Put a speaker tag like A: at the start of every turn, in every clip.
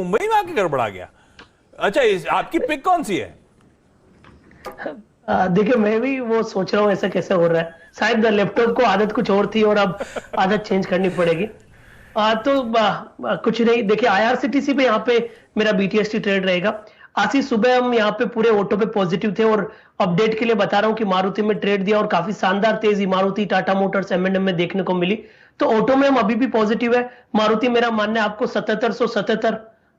A: मुंबई में आके गड़बड़ा गया। अच्छा, आपकी पिक कौन सी है?
B: देखिए, मैं भी वो सोच रहा हूँ ऐसा कैसे हो रहा है। शायद लैपटॉप को आदत कुछ और थी और अब आदत चेंज करनी पड़ेगी। कुछ नहीं, देखिए आईआरसीटीसी पे यहाँ पे मेरा बीटीएसटी ट्रेड रहेगा। आज ही सुबह हम यहाँ पे पूरे ऑटो पे पॉजिटिव थे और अपडेट के लिए बता रहा हूँ कि मारुति में ट्रेड दिया और काफी शानदार तेजी मारुति, टाटा मोटर्स, एम&एम में देखने को मिली। तो ऑटो में हम अभी भी पॉजिटिव है। मारुति मेरा मानना है आपको 7777,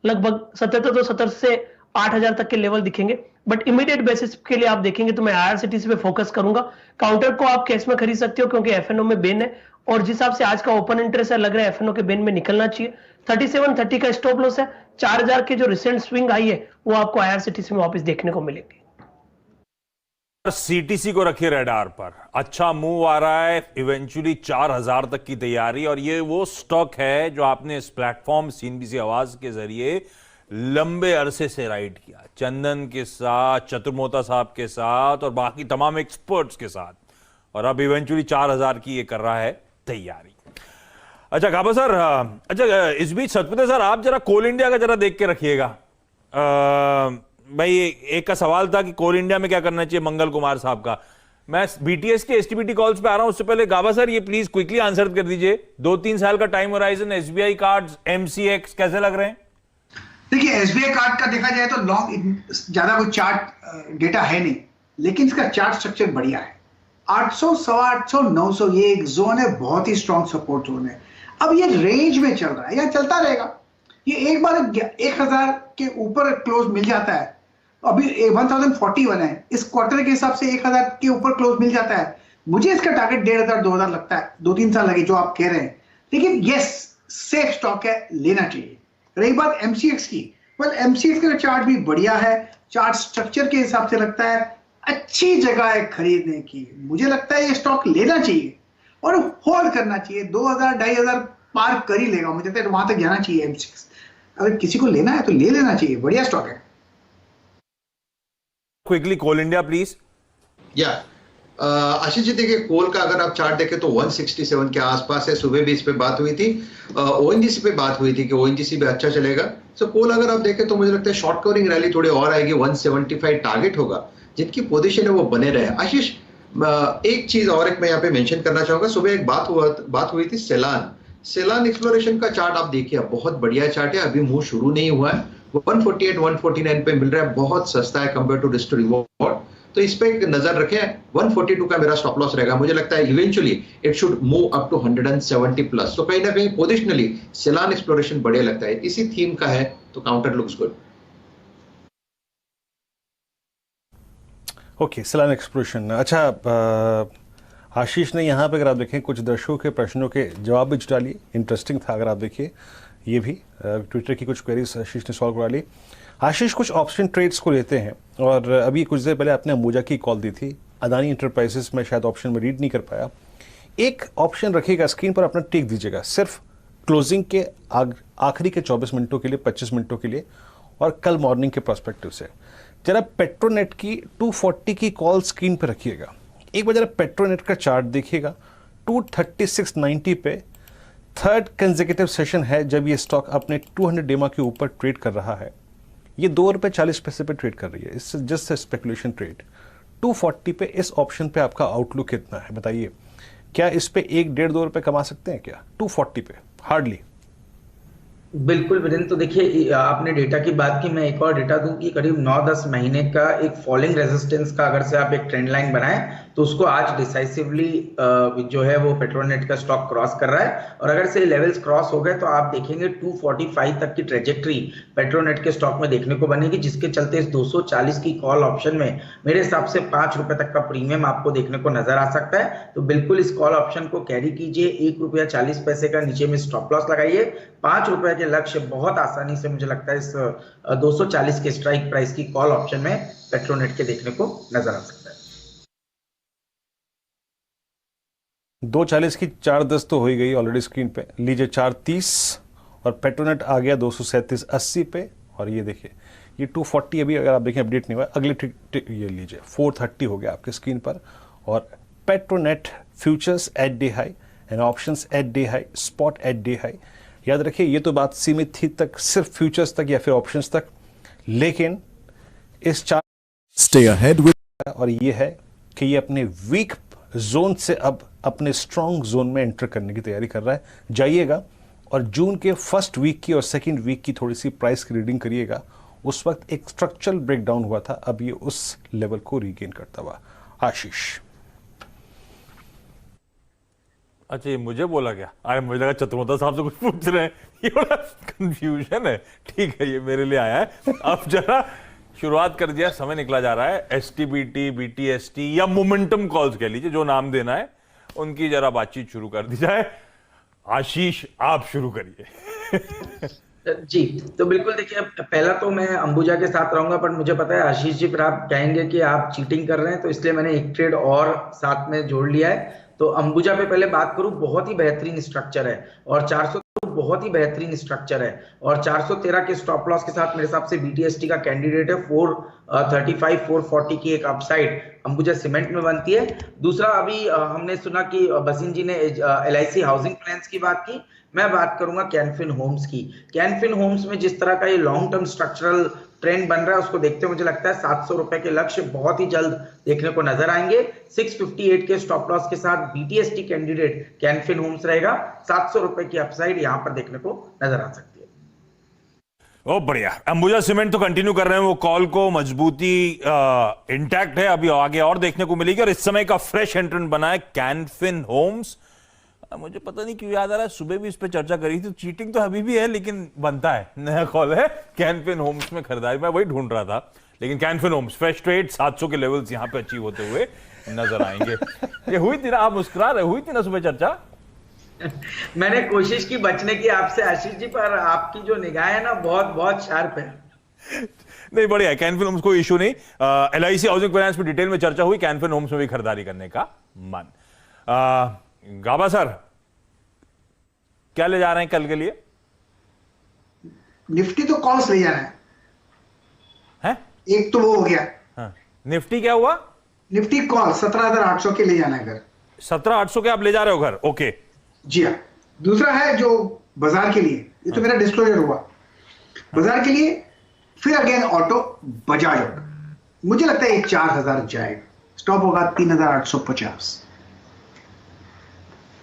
B: लगभग 7770 से 8000 तक के लेवल दिखेंगे। बट इमीडिएट बेसिस के लिए आप देखेंगे तो मैं आईआरसीटीसी पे फोकस करूंगा। काउंटर को आप कैश में खरीद सकते हो क्योंकि एफएनओ में बेन है और जिस हिसाब से आज का ओपन इंटरेस्ट है, लग रहा है एफएनओ के बेन में निकलना चाहिए। 3730 का स्टॉप लॉस है। 4000 के जो रिसेंट स्विंग आई है वो आपको आईआरसीटीसी में वापस देखने को मिलेगी।
A: सीटीसी को रखिए रडार पर, अच्छा मूव आ रहा है, इवेंचुअली 4000 तक की तैयारी। और ये वो स्टॉक है जो आपने इस प्लेटफॉर्म सीएनबीसी आवाज के जरिए लंबे अरसे से राइड किया, चंदन के साथ, चतुर्मोता साहब के साथ और बाकी तमाम एक्सपर्ट्स के साथ, और अब इवेंचुअली 4000 की ये कर रहा है तैयारी। अच्छा गाबा सर, अच्छा इस बीच सतपथे सर, आप जरा कोल इंडिया का जरा देख के रखिएगा। भाई एक का सवाल था कि कोल इंडिया में क्या करना चाहिए मंगल कुमार साहब का। मैं बीटीएस के एसटीबीटी कॉल्स पे आ रहा हूं, उससे पहले गाबा सर ये प्लीज क्विकली आंसर कर दीजिए। 2-3 साल का time horizon, SBI cards, MCX कैसे लग रहे हैं?
C: देखिए, एसबीआई कार्ड का देखा जाए तो लॉन्ग ज्यादा कोई चार्ट डेटा है नहीं, लेकिन इसका चार्ट स्ट्रक्चर बढ़िया है। 800, 850, 900 ये एक जोन है, बहुत ही स्ट्रॉन्ग सपोर्ट जोन है। अब ये रेंज में चल रहा है, यह चलता रहेगा। ये एक बार 1000 के ऊपर क्लोज मिल जाता है, अभी 1041 है, इस क्वार्टर के हिसाब से 1000 के ऊपर क्लोज मिल जाता है। मुझे इसका टारगेट 1500, 2000 लगता है। 2-3 साल लगे जो आप कह रहे हैं, लेकिन यस सेफ स्टॉक है, लेना चाहिए। रही बात एमसीएक्स की, वेल एमसीएक्स का चार्ट भी बढ़िया है, चार्ट स्ट्रक्चर के हिसाब से लगता है अच्छी जगह है खरीदने की। मुझे लगता है ये स्टॉक लेना चाहिए और होल्ड करना चाहिए। 2000-2500 पार कर ही लेगा, मुझे लगता है वहां तक जाना चाहिए एमसीएक्स। अगर किसी को लेना है तो ले लेना चाहिए, बढ़िया स्टॉक है।
A: Quickly Coal India please.
D: या आशीष जी, देखिए कोल का अगर आप चार्ट देखें तो 167 के आसपास है। सुबह भी इस पे बात हुई थी, ओएनजीसी पे बात हुई थी कि ओएनजीसी भी अच्छा चलेगा। सो कोल अगर आप देखें तो मुझे लगता है शॉर्ट कवरिंग रैली थोड़ी और आएगी, 175 टारगेट होगा, जिनकी पोजीशन है वो बने रहे। आशीष, एक चीज और एक मैं यहाँ पे मेंशन करना चाहूंगा। सुबह एक बात हुई थी सेलान एक्सप्लोरेशन का चार्ट आप देखिए, बहुत बढ़िया चार्ट है, अभी मूव शुरू नहीं हुआ है। 148, 149 पे मिल रहा है, बहुत सस्ता है compare to risk to reward. तो इस पे एक नजर रखें। 142 का मेरा स्टॉप लॉस रहेगा। मुझे लगता है eventually it should move up to 170 plus. तो कहीं ना कहीं पोजिशनली सेलान एक्सप्लोरेशन बढ़िया लगता है, इसी थीम का है, तो काउंटर लुक्स गुड।
E: ओके, सेलान एक्सप्लोरेशन। अच्छा, आशीष ने यहाँ पे अगर आप देखें कुछ दर्शकों के प्रश्नों के जवाब भी जुटा लिए, इंटरेस्टिंग था। अगर आप देखिए ये भी ट्विटर की कुछ क्वेरीज आशीष ने सॉल्व करा ली। आशीष कुछ ऑप्शन ट्रेड्स को लेते हैं और अभी कुछ देर पहले आपने अंबुजा की कॉल दी थी, अदानी इंटरप्राइजेस में शायद ऑप्शन में रीड नहीं कर पाया। एक ऑप्शन रखिएगा स्क्रीन पर, अपना टिक दीजिएगा सिर्फ क्लोजिंग के आखिरी के 24 मिनटों के लिए, 25 मिनटों के लिए और कल मॉर्निंग के पर्सपेक्टिव से। जरा पेट्रोनेट की 240 की कॉल स्क्रीन पर रखिएगा। एक बार जरा पेट्रोनेट का चार्ट देखिएगा, 236.90 पे थर्ड कंसेक्यूटिव सेशन है जब ये स्टॉक अपने 200 डेमा के ऊपर ट्रेड कर रहा है। ये ₹2.40 पे ट्रेड कर रही है, इससे जस्ट स्पेकुलेशन ट्रेड। 240 पे इस ऑप्शन पे आपका आउटलुक कितना है बताइए? क्या इस पे 1-1.5-2 रुपए कमा सकते हैं क्या 240 पे? हार्डली।
F: बिल्कुल वीरेंद्र, तो देखिए आपने डेटा की बात की, मैं एक और डेटा दूं कि करीब 9-10 महीने का एक फॉलिंग रेजिस्टेंस का अगर से आप एक ट्रेंड लाइन बनाएं तो उसको आज डिसाइसिवली जो है वो पेट्रोनेट का स्टॉक क्रॉस कर रहा है। और अगर से लेवल्स क्रॉस हो गए तो आप देखेंगे 245 तक की ट्रेजेक्ट्री पेट्रोनेट के स्टॉक में देखने को बनेगी, जिसके चलते इस 240 की कॉल ऑप्शन में मेरे हिसाब से 5 रुपए तक का प्रीमियम आपको देखने को नजर आ सकता है। तो बिल्कुल इस कॉल ऑप्शन को कैरी कीजिए, ₹1.40 का नीचे में स्टॉप लॉस लगाइए। 5 रुपए के लक्ष्य बहुत आसानी से मुझे लगता है इस 240 के स्ट्राइक प्राइस की कॉल ऑप्शन में पेट्रोनेट के देखने को नजर आ सकता है।
E: 240 की 410 तो हो ही गई ऑलरेडी स्क्रीन पे, लीजिए 430 और पेट्रोनेट आ गया 237.80 पे। और ये देखिए ये 240 अभी अगर आप देखें अपडेट नहीं हुआ, अगले ये लीजिए 430 हो गया आपके स्क्रीन पर। और Petronet futures at day high and options at day high, spot at day high. याद रखिए ये तो बात सीमित थी तक सिर्फ फ्यूचर्स तक या फिर ऑप्शंस तक, लेकिन इस चार्ट
G: Stay ahead with
E: और ये है कि ये अपने वीक जोन से अब अपने स्ट्रॉन्ग जोन में एंटर करने की तैयारी कर रहा है। जाइएगा और जून के फर्स्ट वीक की और सेकंड वीक की थोड़ी सी प्राइस की रीडिंग करिएगा। उस वक्त एक स्ट्रक्चरल ब्रेकडाउन हुआ था, अब ये उस लेवल को रीगेन करता हुआ। आशीष,
A: अच्छा ये मुझे बोला क्या? अरे मुझे लगा चतुर्वेदी साहब से कुछ पूछ रहे हैं, ये बड़ा कंफ्यूजन है। ठीक है, ये मेरे लिए आया है। अब जरा शुरुआत कर दिया, समय निकला जा रहा है। STBT, BTST या मोमेंटम कॉल्स कह लीजिए, जो नाम देना है, उनकी जरा बातचीत शुरू कर दी जाए। आशीष आप शुरू करिए।
F: जी, तो बिल्कुल देखिए, पहला तो मैं अंबुजा के साथ रहूंगा, पर मुझे पता है आशीष जी फिर आप कहेंगे कि आप चीटिंग कर रहे हैं, तो इसलिए मैंने एक ट्रेड और साथ में जोड़ लिया है। तो अंबुजा पे पहले बात करूं, बहुत ही बेहतरीन स्ट्रक्चर है और 400 बहुत ही बेहतरीन स्ट्रक्चर है और 413 के स्टॉप लॉस के साथ मेरे हिसाब से BTST का कैंडिडेट है। 435 440 की एक अपसाइड अंबुजा सीमेंट में बनती है। दूसरा, अभी हमने सुना कि बसीन जी ने LIC हाउसिंग प्लान्स की बात की, मैं बात करूंगा कैनफिन होम्स की। कैनफिन होम्स में जिस तरह का ये लॉन्ग टर्म स्ट्रक्चरल ट्रेंड बन रहा है, उसको देखते हुए मुझे लगता है 700 रुपए के लक्ष्य बहुत ही जल्द देखने को नजर आएंगे। 658 के स्टॉप लॉस के साथ BTST कैंडिडेट कैनफिन होम्स रहेगा। 700 रुपए की अपसाइड यहां पर देखने को नजर आ सकती है।
A: ओ बढ़िया, अंबुजा सीमेंट तो कंटिन्यू कर रहे हैं वो कॉल को, मजबूती इंटैक्ट है, अभी आगे और देखने को मिलेगी। और इस समय का फ्रेश एंट्रेंट बना है कैनफिन होम्स। मुझे पता नहीं क्यों याद आ रहा है, सुबह भी इस पे चर्चा करी थी। चीटिंग तो अभी भी है, लेकिन बनता है, नया कॉल है कैनफिन होम्स में खरीदारी। मैं वही ढूंढ रहा था, लेकिन कैनफिन होम्स फ्रेश ट्रेड 700 के लेवल्स यहां पे अचीव होते हुए नजर आएंगे। ये हुई थी ना, आप मुस्कुरा रहे, हुई थी ना सुबह चर्चा।
F: मैंने कोशिश की बचने की आपसे आशीष जी, पर आपकी जो निगाह है ना बहुत बहुत शार्प है।
A: नहीं, बढ़िया है, कैनफिन होम्स कोई इशू नहीं। LIC हाउसिंग फाइनेंस में डिटेल में चर्चा हुई, कैनफिन होम्स में भी खरीदारी करने का मन। गाबा सर क्या ले जा रहे हैं कल के लिए?
C: निफ्टी तो कॉल्स ले जा रहे
A: हैं?
C: एक तो वो हो गया।
A: हाँ। निफ्टी क्या हुआ?
C: निफ्टी कॉल 17,800 के ले जाना है घर।
A: 17,800 के आप ले जा रहे हो घर? ओके
C: जी हाँ। दूसरा है जो बाजार के लिए, ये तो मेरा डिस्क्लोजर हुआ। बाजार के लिए फिर अगेन ऑटो, बजाज ऑटो, मुझे लगता है ये 4,000 जाएगा, स्टॉप होगा 3,850।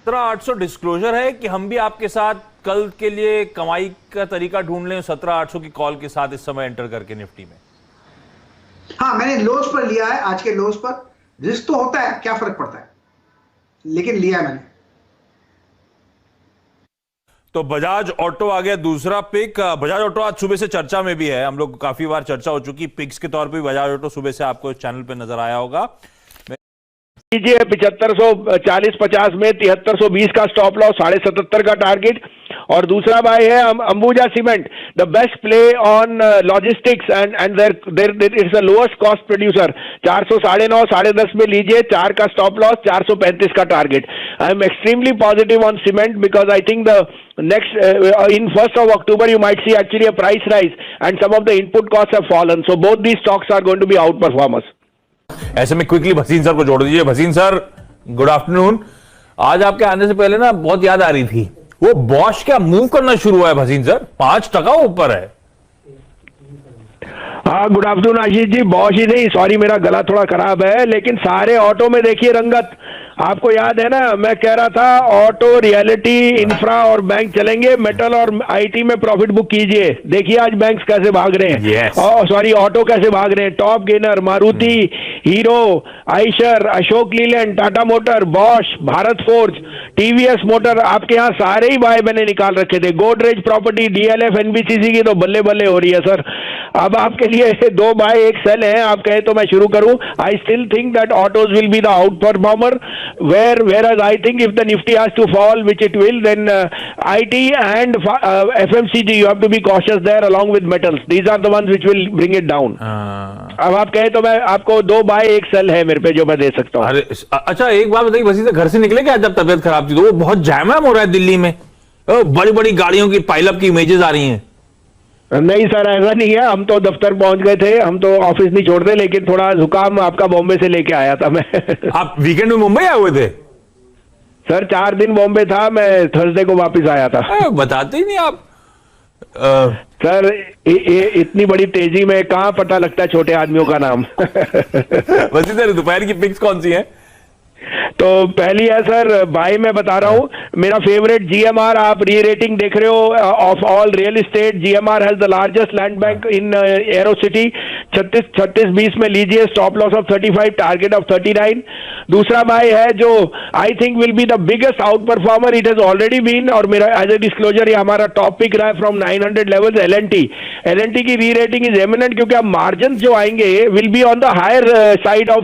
A: 17,800 डिस्क्लोजर है कि हम भी आपके साथ कल के लिए कमाई का तरीका ढूंढ लें 17,800 की कॉल के साथ इस समय एंटर करके निफ्टी में?
C: हाँ, मैंने लोस पर लिया है, आज के लोस पर। रिस्क तो होता है, क्या फर्क पड़ता है, लेकिन लिया है मैंने।
A: तो बजाज ऑटो आ गया दूसरा पिक। बजाज ऑटो आज सुबह से चर्चा में भी है, हम लोग काफी बार चर्चा हो चुकी, पिक्स के तौर पे बजाज ऑटो सुबह से आपको चैनल पे नजर आया होगा।
H: लीजिए 7540-50 में 7320 का स्टॉप लॉस, 77.5 का टारगेट। और दूसरा बाय है Ambuja cement, the best play on logistics and there it's the lowest cost producer. 400 9.5 10.5 में लीजिए, 4 का स्टॉप लॉस, 435 का target. I am extremely positive on cement because I think the next in 1st of October you might see actually a price rise and some of the input costs have fallen, so both these stocks are going to be outperformers.
A: ऐसे में quickly Bhasin sir को जोड़ दीजिए। Bhasin sir good afternoon. आज आपके आने से पहले ना बहुत याद आ रही थी, वो बॉश क्या मूव करना शुरू हुआ है भसीन सर, 5% ऊपर है।
H: हाँ, good afternoon Ashish ji. Bosch ही नहीं, सॉरी मेरा गला थोड़ा खराब है, लेकिन सारे ऑटो में देखिए रंगत। आपको याद है ना, मैं कह रहा था ऑटो, रियलिटी, इंफ्रा और बैंक चलेंगे, मेटल और IT में प्रॉफिट बुक कीजिए। देखिए आज बैंक्स कैसे भाग रहे हैं, सॉरी ऑटो कैसे भाग रहे हैं। Top gainer Maruti, hero, Eicher, Ashok Leyland, Tata motor, Bosch, Bharat forge, TVS motor, आपके यहाँ सारे ही बाय मैंने निकाल रखे थे। गोदरेज प्रॉपर्टी, DLF, NBCC की तो बल्ले बल्ले हो रही है सर। अब आपके लिए 2 बाय 1 सेल है, आप कहे तो मैं शुरू करूं। I still think that autos will be the out performer, whereas I think if the Nifty has to fall, which it will, then IT and FMCG you have to be cautious there along with metals. These are the ones which will bring it down. अब आप कहे तो मैं आपको 2 bye 1 cell है मेरे पे जो मैं दे सकता हूँ।
A: अरे अच्छा, एक बात बताइए वैसे, घर से निकले क्या जब तबियत खराब थी? तो वो बहुत जैम हो रहा है दिल्ली में, बड़ी बड़ी गाड़ियों की पाइलअप की इमेजेस आ रही हैं।
H: नहीं सर, ऐसा नहीं है, हम तो दफ्तर पहुंच गए थे, हम तो ऑफिस नहीं छोड़ते, लेकिन थोड़ा जुकाम आपका बॉम्बे से लेके आया था मैं।
A: आप वीकेंड में मुंबई आए हुए थे?
H: सर 4 दिन बॉम्बे था, मैं थर्सडे को वापस आया था।
A: बताते ही नहीं आप।
H: सर इतनी बड़ी तेजी में कहाँ पता लगता है छोटे आदमियों का नाम।
A: वैसे सर दोपहर की पिक्स कौन सी है?
H: तो पहली है सर बाय, मैं बता रहा हूँ मेरा फेवरेट GMR। आप री रेटिंग देख रहे हो of all real estate, GMR has the largest land bank in Aero City. 36-20 में लीजिए, stop loss of 35, target of 39। दूसरा बाय है जो I think will be the biggest outperformer, it has already been, और मेरा as a disclosure ये हमारा top pick रहा है फ्रॉम 900 लेवल्स, L&T की री रेटिंग इज एमिनेंट, क्योंकि अब मार्जिन जो आएंगे will be on the higher side of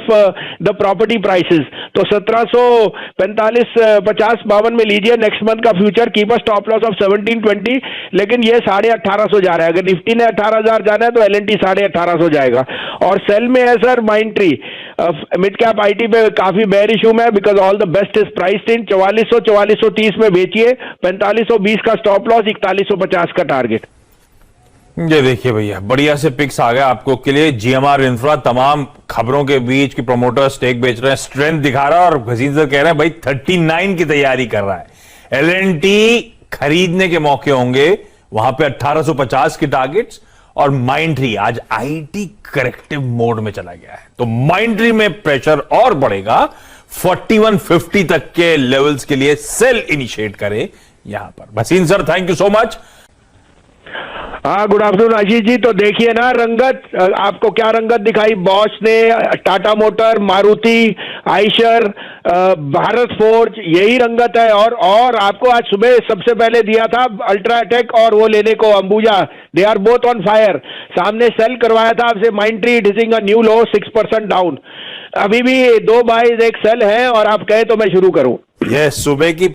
H: the property prices. तो 1745-50-52 में लीजिए नेक्स्ट मंथ का future, keep a stop loss of 1720। लेकिन ये 1850 जा रहा है, अगर निफ्टी ने 18,000 जाना है तो L&T 1850 जाएगा। और सेल में है सर माइंट्री, मिड कैप IT पे काफी बेयरिश हूं मैं, because all the best is priced इन। 4400-4430 में बेचिए, 4520 का स्टॉप लॉस, 4150 का टारगेट।
A: ये देखिए भैया, बढ़िया से पिक्स आ गए आपको के लिए। GMR इंफ्रा तमाम खबरों के बीच की प्रमोटर स्टेक बेच रहे हैं, स्ट्रेंथ दिखा रहा है, और भसीन सर कह रहे हैं भाई 39 की तैयारी कर रहा है। L&T खरीदने के मौके होंगे, वहां पे 1850 की टारगेट्स। और माइंट्री आज IT करेक्टिव मोड में चला गया है, तो माइंट्री में प्रेशर और बढ़ेगा। 4150 तक के लेवल्स के लिए सेल इनिशिएट करें यहां पर। Bhasin sir thank you so much.
H: हाँ, गुड आफ्टरनून आशीष जी। तो देखिए ना रंगत, आपको क्या रंगत दिखाई बॉश ने, टाटा मोटर, मारुति, आइशर, भारत फोर्ज, यही रंगत है। और आपको आज सुबह सबसे पहले दिया था अल्ट्राटेक और वो लेने को Ambuja, they are both on fire. सामने सेल करवाया था आपसे Myntra, hitting a new low, 6% down. अभी भी 2 बाय 1 सेल है, और आप कहे तो मैं शुरू करूं।
A: ये सुबह की